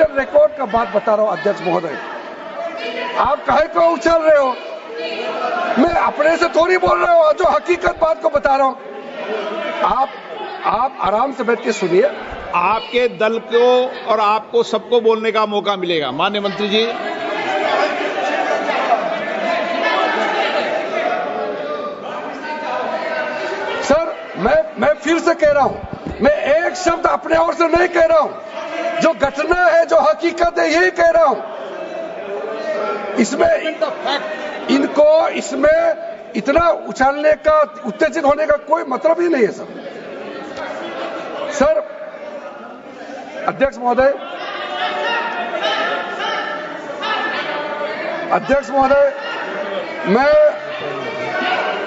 Official record का बात बता रहा हूं अध्यक्ष महोदय। आप काहे को उछल रहे हो? मैं अपने से थोड़ी बोल रहा हूं, जो हकीकत बात को बता रहा हूं। आप आराम से बैठ के सुनिए। आपके दल को और आपको सबको बोलने का मौका मिलेगा। माननीय मंत्री जी, सर मैं फिर से कह रहा हूं, मैं एक शब्द अपने ओर से नहीं कह रहा हूं, जो घटना है, जो हकीकत है, यही कह रहा हूं। इनको इसमें इतना उछालने का, उत्तेजित होने का कोई मतलब ही नहीं है सर। अध्यक्ष महोदय,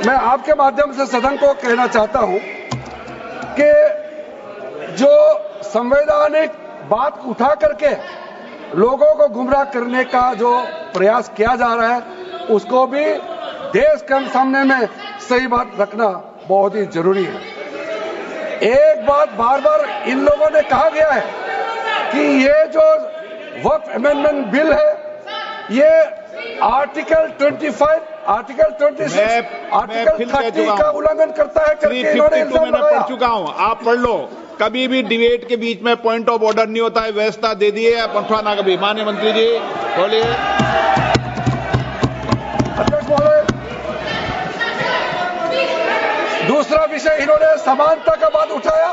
मैं आपके माध्यम से सदन को कहना चाहता हूं कि जो संवैधानिक बात उठा करके लोगों को गुमराह करने का जो प्रयास किया जा रहा है, उसको भी देश के सामने में सही बात रखना बहुत ही जरूरी है। एक बात बार बार इन लोगों ने कहा गया है कि ये जो वक्फ अमेंडमेंट बिल है, ये आर्टिकल 25, आर्टिकल 26, आर्टिकल 30 का उल्लंघन करता है करके इन्होंने इल्जाम लगाया। पढ़ चुका हूं, आप पढ़ लो। कभी भी डिबेट के बीच में पॉइंट ऑफ ऑर्डर नहीं होता है, व्यवस्था दे दी है, पंथवा ना कभी। माननीय मंत्री जी बोलिए। अध्यक्ष महोदय, दूसरा विषय इन्होंने समानता का बात उठाया।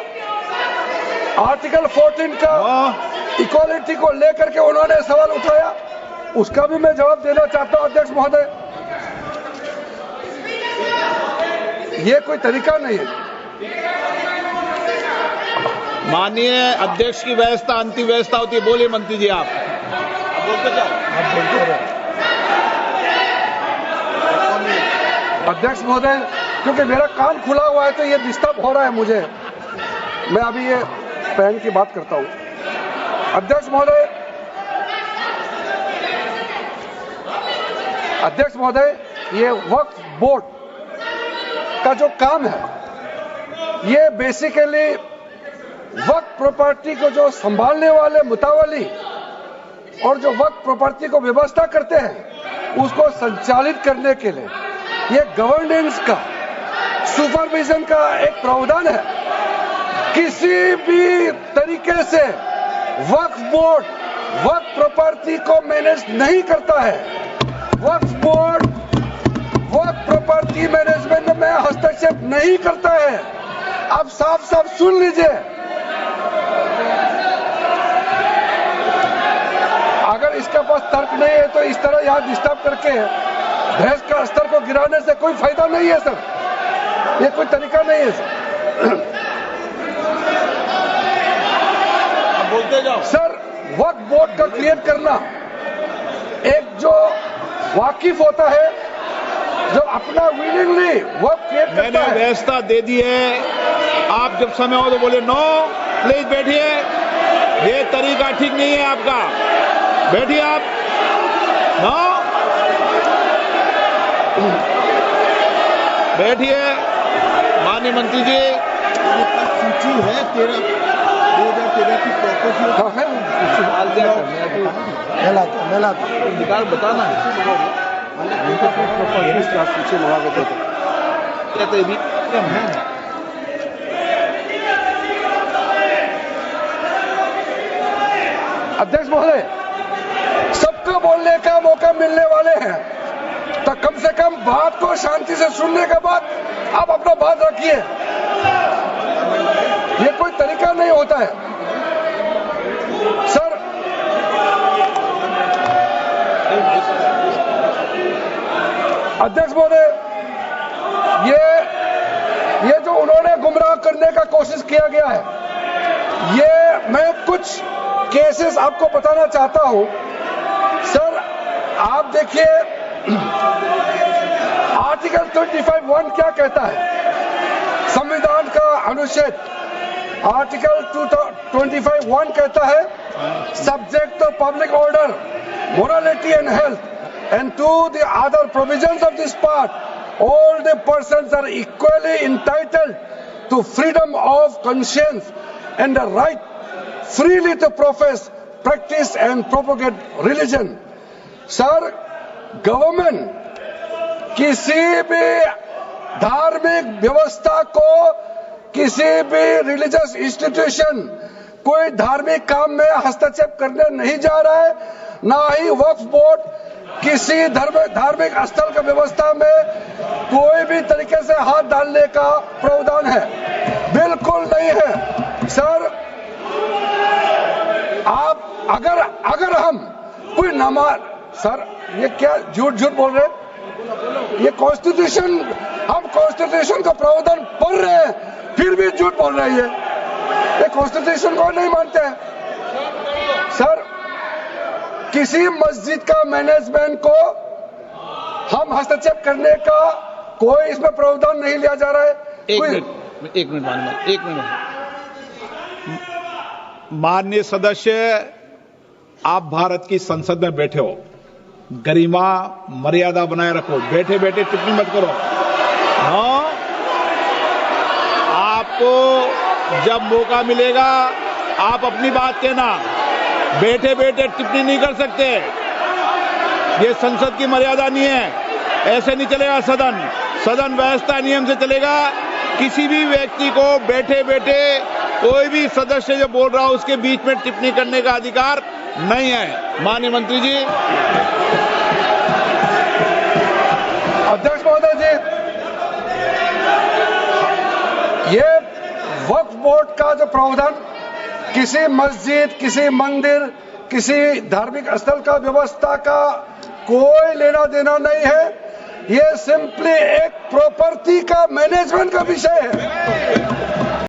आर्टिकल 14 का इक्वालिटी को लेकर के उन्होंने सवाल उठाया, उसका भी मैं जवाब देना चाहता हूं अध्यक्ष महोदय। ये कोई तरीका नहीं है। माननीय अध्यक्ष की व्यवस्था अंतिम व्यवस्था होती है। बोलिए मंत्री जी, आप बोलते जाओ। अध्यक्ष महोदय, क्योंकि मेरा कान खुला हुआ है तो ये डिस्टर्ब हो रहा है मुझे। मैं अभी ये पैन की बात करता हूं। अध्यक्ष महोदय, ये वक्फ बोर्ड का जो काम है, ये बेसिकली वक्फ प्रॉपर्टी को जो संभालने वाले मुतावली और जो वक्फ प्रॉपर्टी को व्यवस्था करते हैं, उसको संचालित करने के लिए ये गवर्नेंस का, सुपरविजन का एक प्रावधान है। किसी भी तरीके से वक्फ बोर्ड वक्फ प्रॉपर्टी को मैनेज नहीं करता है। वक्फ बोर्ड वक्फ प्रॉपर्टी मैनेजमेंट में हस्तक्षेप नहीं करता है। आप साफ साफ सुन लीजिए। अगर इसके पास तर्क नहीं है तो इस तरह यहां डिस्टर्ब करके बहस का स्तर को गिराने से कोई फायदा नहीं है सर। ये कोई तरीका नहीं है सर। बोलते जाओ सर। वक्फ बोर्ड का क्रिएट करना, एक जो वाकिफ होता है, जो अपना विलिंगली वक्फ क्रिएट करता है। मैंने व्यवस्था दे दी है। आप जब समय हो तो बोले नो, प्लीज बैठिए। ये तरीका ठीक नहीं है आपका। बैठिए आप। नो, बैठिए। माननीय मंत्री जी, सूची है 2013 की प्रॉपर्टी निकाल बताना सूची मंगा के कहते भी अध्यक्ष महोदय, सबको बोलने का मौका मिलने वाले हैं, तो कम से कम बात को शांति से सुनने के बाद आप अपना बात रखिए। ये कोई तरीका नहीं होता है सर। अध्यक्ष महोदय, ये जो उन्होंने गुमराह करने का कोशिश किया गया है, ये मैं कुछ केसेस आपको बताना चाहता हूं सर। आप देखिए आर्टिकल 25(1) क्या कहता है, संविधान का अनुच्छेद आर्टिकल 25(1) कहता है, subject to public order, morality and health, and to the other provisions of this part, all the persons are equally entitled to freedom of conscience and the right freely to profess practice and propagate religion. Sir, government किसी भी धार्मिक व्यवस्था को, किसी भी religious institution, कोई धार्मिक काम में हस्तक्षेप करने नहीं जा रहा है, ना ही वक्फ बोर्ड किसी धार्मिक स्थल का व्यवस्था में कोई भी तरीके से हाथ डालने का प्रावधान है, बिल्कुल नहीं है। सर, आप अगर हम कोई नमाज, सर ये क्या झूठ बोल रहे हैं? ये कॉन्स्टिट्यूशन, हम कॉन्स्टिट्यूशन का प्रावधान पढ़ रहे हैं, फिर भी झूठ बोल रहे हैं। ये कॉन्स्टिट्यूशन को नहीं मानते हैं। सर, किसी मस्जिद का मैनेजमेंट को हम हस्तक्षेप करने का कोई इसमें प्रावधान नहीं लिया जा रहा है। एक मिनट माननीय सदस्य, आप भारत की संसद में बैठे हो, गरिमा मर्यादा बनाए रखो, बैठे बैठे टिप्पणी मत करो। हाँ, आपको जब मौका मिलेगा आप अपनी बात कहना, बैठे बैठे टिप्पणी नहीं कर सकते। ये संसद की मर्यादा नहीं है, ऐसे नहीं चलेगा सदन। सदन व्यवस्था नियम से चलेगा। किसी भी व्यक्ति को बैठे बैठे कोई भी सदस्य जो बोल रहा हो उसके बीच में टिप्पणी करने का अधिकार नहीं है। माननीय मंत्री जी। अध्यक्ष महोदय जी, ये वक्फ बोर्ड का जो प्रावधान किसी मस्जिद, किसी मंदिर, किसी धार्मिक स्थल का व्यवस्था का कोई लेना देना नहीं है। ये सिंपली एक प्रॉपर्टी का मैनेजमेंट का विषय है।